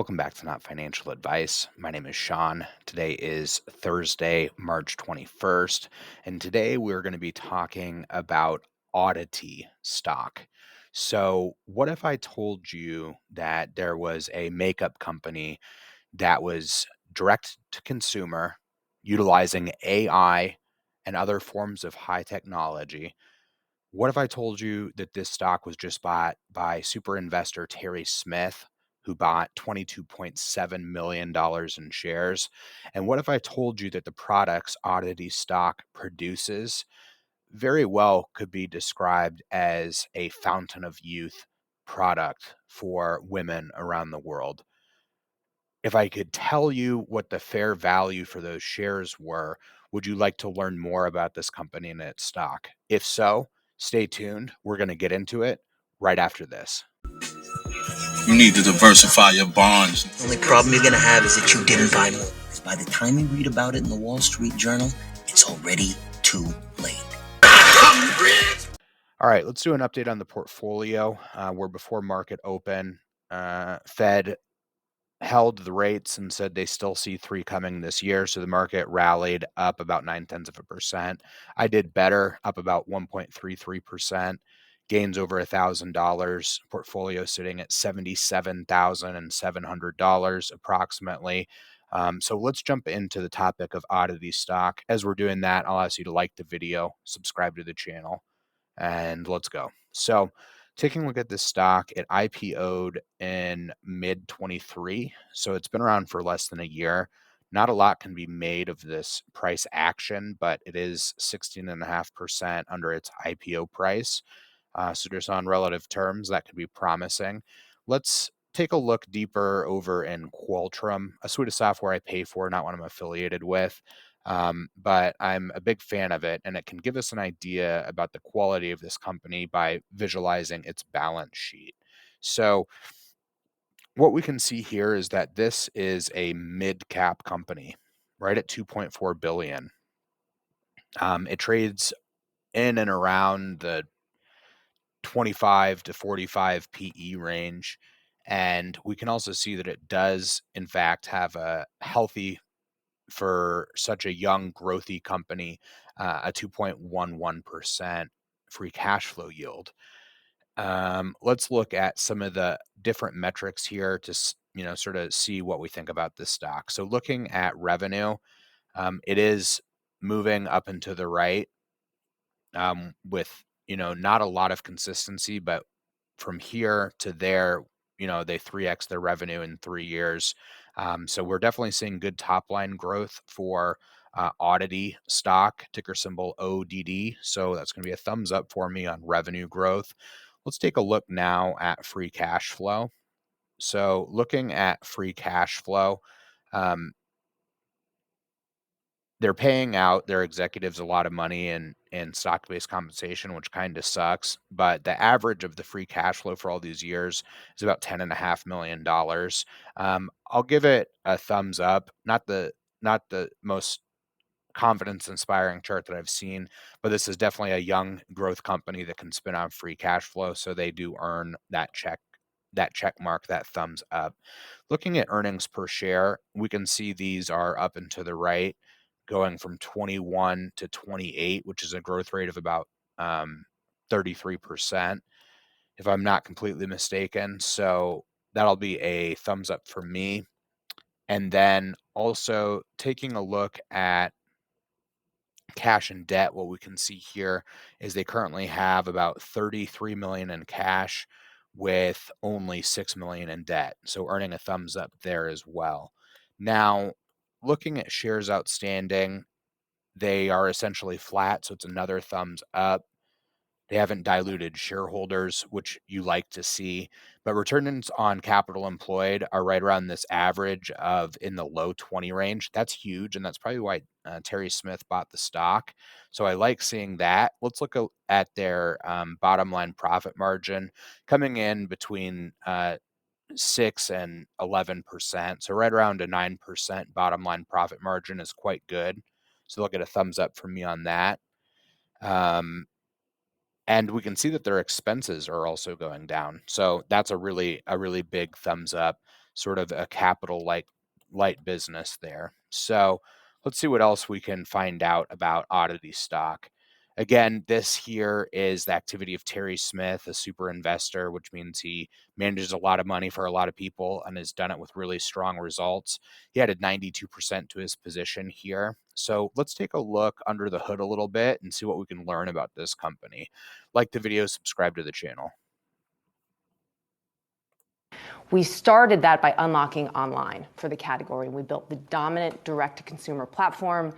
Welcome back to Not Financial Advice. My name is Sean. Today is Thursday, March 21st, and today we're going to be talking about Oddity stock. So, what if I told you that there was a makeup company that was direct to consumer, utilizing AI and other forms of high technology? What if I told you that this stock was just bought by super investor Terry Smith, who bought $22.7 million in shares? And what if I told you that the products Oddity stock produces very well could be described as a fountain of youth product for women around the world? If I could tell you what the fair value for those shares were, would you like to learn more about this company and its stock? If so, stay tuned. We're going to get into it right after this. You need to diversify your bonds. The only problem you're going to have is that you didn't buy more. Because by the time you read about it in the Wall Street Journal, it's already too late. All right, let's do an update on the portfolio. We're before market open. Fed held the rates and said they still see 3 coming this year. So the market rallied up about 0.9%. I did better, up about 1.33%. Gains over $1,000. Portfolio sitting at $77,700 approximately. So let's jump into the topic of oddity stock. As we're doing that, I'll ask you to like the video, subscribe to the channel, and let's go. So taking a look at this stock, it IPO'd in mid 23. So it's been around for less than a year. Not a lot can be made of this price action, but it is 16.5% under its IPO price. So just on relative terms, that could be promising. Let's take a look deeper over in Qualtrum, a suite of software I pay for, not one I'm affiliated with. But I'm a big fan of it, and it can give us an idea about the quality of this company by visualizing its balance sheet. So what we can see here is that this is a mid-cap company, right at 2.4 billion. It trades in and around the 25 to 45 PE range, and we can also see that it does, in fact, have a healthy, for such a young, growthy company, a 2.11% free cash flow yield. Let's look at some of the different metrics here to sort of see what we think about this stock. So looking at revenue, it is moving up and to the right, with not a lot of consistency, but from here to there, they 3x their revenue in 3 years. So we're definitely seeing good top line growth for Oddity stock, ticker symbol ODD. So that's going to be a thumbs up for me on revenue growth. Let's take a look now at free cash flow. So looking at free cash flow, um, they're paying out their executives a lot of money in stock-based compensation, which kind of sucks. But the average of the free cash flow for all these years is about $10.5 million. I'll give it a thumbs up. Not the most confidence-inspiring chart that I've seen, but this is definitely a young growth company that can spin out free cash flow, so they do earn that check mark, that thumbs up. Looking at earnings per share, we can see these are up and to the right, going from 21 to 28, which is a growth rate of about 33%, if I'm not completely mistaken. So that'll be a thumbs up for me. And then also taking a look at cash and debt, what we can see here is they currently have about 33 million in cash with only 6 million in debt. So earning a thumbs up there as well. Now, looking at shares outstanding, they are essentially flat, so it's another thumbs up. They haven't diluted shareholders, which you like to see, but returns on capital employed are right around this average of in the low 20 range. That's huge, and that's probably why Terry Smith bought the stock. So I like seeing that. Let's look at their bottom line profit margin coming in between 6 and 11%. So right around a 9% bottom line profit margin is quite good. So they'll get a thumbs up from me on that. And we can see that their expenses are also going down. So that's a really big thumbs up. sort of a capital like light business there. So let's see what else we can find out about Oddity stock. Again, this here is the activity of Terry Smith, a super investor, which means he manages a lot of money for a lot of people and has done it with really strong results. He added 92% to his position here. So let's take a look under the hood a little bit and see what we can learn about this company. Like the video, subscribe to the channel. We started that by unlocking online for the category. We built the dominant direct-to-consumer platform.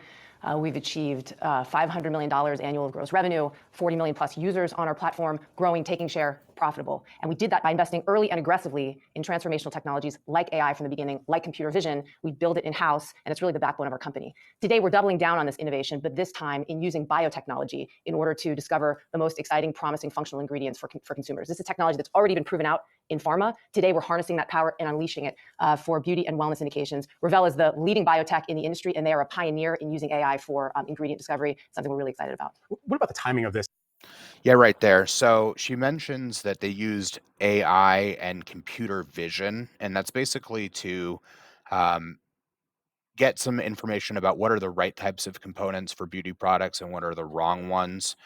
We've achieved $500 million annual gross revenue, 40 million plus users on our platform, growing, taking share, profitable. And we did that by investing early and aggressively in transformational technologies like AI from the beginning, like computer vision. We build it in-house, and it's really the backbone of our company. Today, we're doubling down on this innovation, but this time in using biotechnology in order to discover the most exciting, promising functional ingredients for consumers. This is technology that's already been proven out in pharma. Today, we're harnessing that power and unleashing it for beauty and wellness indications. Revell is the leading biotech in the industry, and they are a pioneer in using AI for ingredient discovery, something we're really excited about. What about the timing of this? Yeah, right there. So she mentions that they used AI and computer vision, and that's basically to um, get some information about what are the right types of components for beauty products and what are the wrong ones,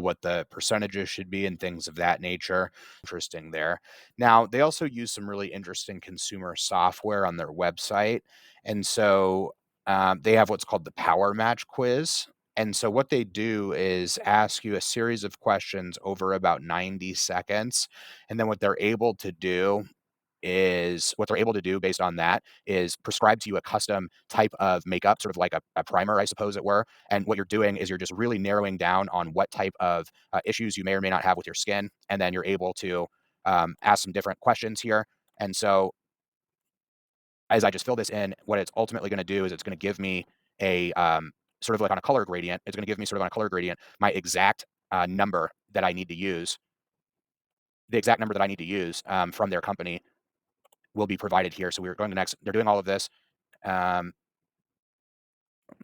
what the percentages should be, and things of that nature. Interesting there. Now, they also use some really interesting consumer software on their website. And so they have what's called the POWERMATCH quiz. And so what they do is ask you a series of questions over about 90 seconds. And then what they're able to do based on that is prescribe to you a custom type of makeup, sort of like a primer, I suppose it were. And what you're doing is you're just really narrowing down on what type of issues you may or may not have with your skin. And then you're able to ask some different questions here. And so as I just fill this in, what it's ultimately going to do is it's going to give me a sort of like on a color gradient. It's going to give me sort of on a color gradient my exact number that I need to use, the exact number that I need to use from their company will be provided here. So we're going to next, they're doing all of this. Let's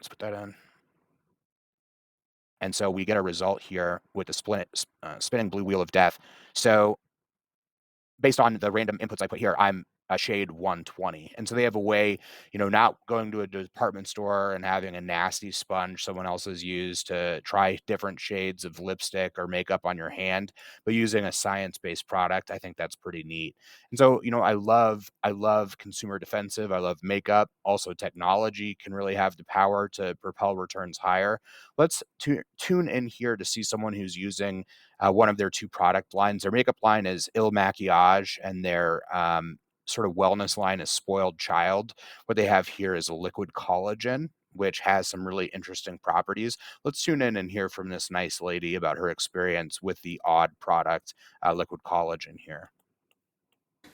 put that in. And so we get a result here with the spinning blue wheel of death. So based on the random inputs I put here, I'm a shade 120. And so they have a way, not going to a department store and having a nasty sponge someone else has used to try different shades of lipstick or makeup on your hand, but using a science-based product. I think that's pretty neat. And so, I love consumer defensive. I love makeup. Also, technology can really have the power to propel returns higher. Let's tune in here to see someone who's using one of their two product lines. Their makeup line is Makiage, and their sort of wellness line is SpoiledChild. What they have here is a liquid collagen, which has some really interesting properties. Let's tune in and hear from this nice lady about her experience with the Odd product, liquid collagen here.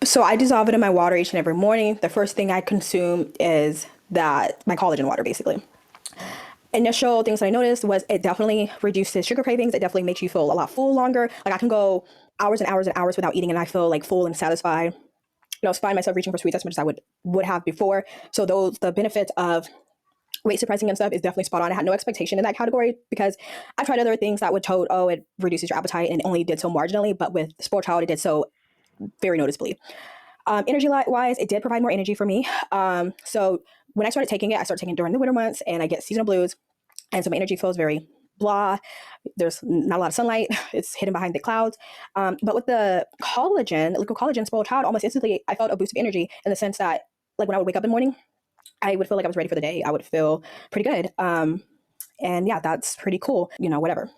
So I dissolve it in my water each and every morning. The first thing I consume is my collagen water, basically. Initial things that I noticed was it definitely reduces sugar cravings. It definitely makes you feel a lot full longer. Like I can go hours and hours and hours without eating and I feel like full and satisfied. Find myself reaching for sweets as much as I would have before. So the benefits of weight suppressing and stuff is definitely spot on. I had no expectation in that category because I tried other things that would told, it reduces your appetite, and it only did so marginally. But with SpoiledChild, it did so very noticeably. Energy wise, it did provide more energy for me. So when I started taking it, I started taking it during the winter months, and I get seasonal blues, and so my energy feels very blah. There's not a lot of sunlight. It's hidden behind the clouds. But with the collagen, liquid collagen, SpoiledChild, almost instantly, I felt a boost of energy in the sense that, like when I would wake up in the morning, I would feel like I was ready for the day. I would feel pretty good. And yeah, that's pretty cool. Whatever.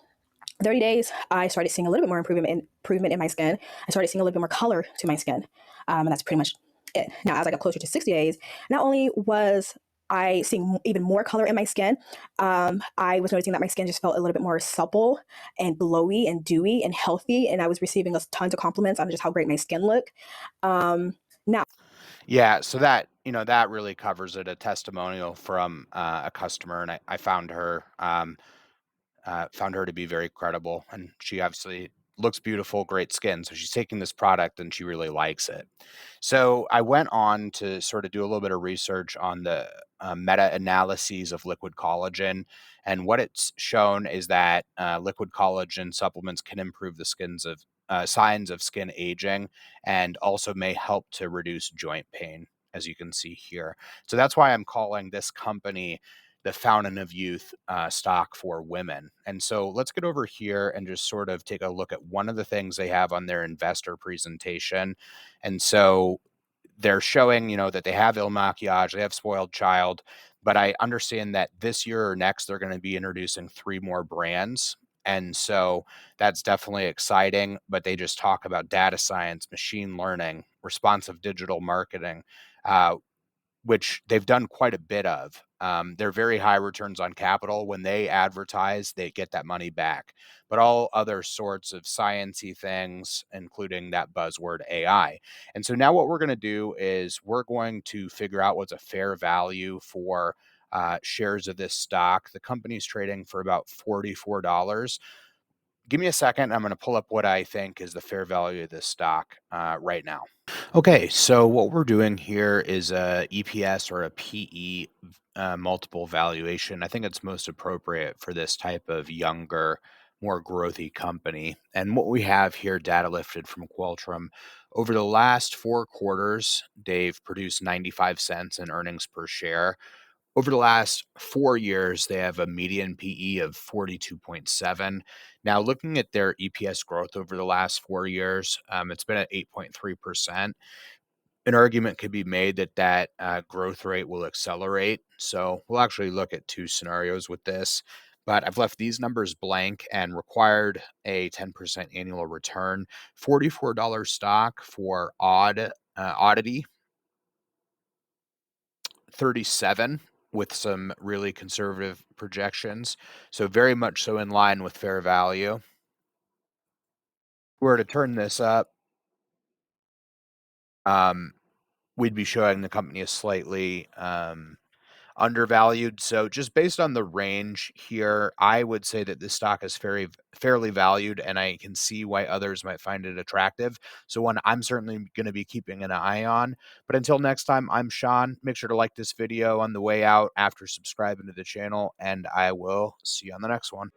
30 days, I started seeing a little bit more improvement in my skin. I started seeing a little bit more color to my skin. And that's pretty much it. Now, as I got closer to 60 days, not only was I seeing even more color in my skin, I was noticing that my skin just felt a little bit more supple and glowy and dewy and healthy. And I was receiving tons of compliments on just how great my skin looked. Now. Yeah, so that really covers it. A testimonial from a customer, and I found her to be very credible, and she obviously looks beautiful, great skin. So she's taking this product and she really likes it. So I went on to sort of do a little bit of research on the meta-analyses of liquid collagen. And what it's shown is that liquid collagen supplements can improve the signs of skin aging and also may help to reduce joint pain. as you can see here. So that's why I'm calling this company the Fountain of Youth stock for women. And so let's get over here and just sort of take a look at one of the things they have on their investor presentation. And so they're showing, that they have Makiage, they have SpoiledChild, but I understand that this year or next, they're going to be introducing 3 more brands. And so that's definitely exciting, but they just talk about data science, machine learning, responsive digital marketing, uh, which they've done quite a bit of. They're very high returns on capital. When they advertise, they get that money back. But all other sorts of sciencey things, including that buzzword AI. And so now what we're going to do is we're going to figure out what's a fair value for shares of this stock. The company's trading for about $44. Give me a second. I'm going to pull up what I think is the fair value of this stock right now. Okay, so what we're doing here is a EPS or a PE multiple valuation. I think it's most appropriate for this type of younger, more growthy company. And what we have here, data lifted from Qualtrim, over the last 4 quarters, they've produced 95 cents in earnings per share. Over the last 4 years, they have a median PE of 42.7. Now, looking at their EPS growth over the last 4 years, it's been at 8.3%. An argument could be made that growth rate will accelerate. So we'll actually look at 2 scenarios with this. But I've left these numbers blank and required a 10% annual return. $44 stock for Oddity, 37 with some really conservative projections. So very much so in line with fair value. Were to turn this up, we'd be showing the company is slightly undervalued. So just based on the range here, I would say that this stock is fairly valued, and I can see why others might find it attractive. So one I'm certainly going to be keeping an eye on. But until next time, I'm Sean. Make sure to like this video on the way out after subscribing to the channel, and I will see you on the next one.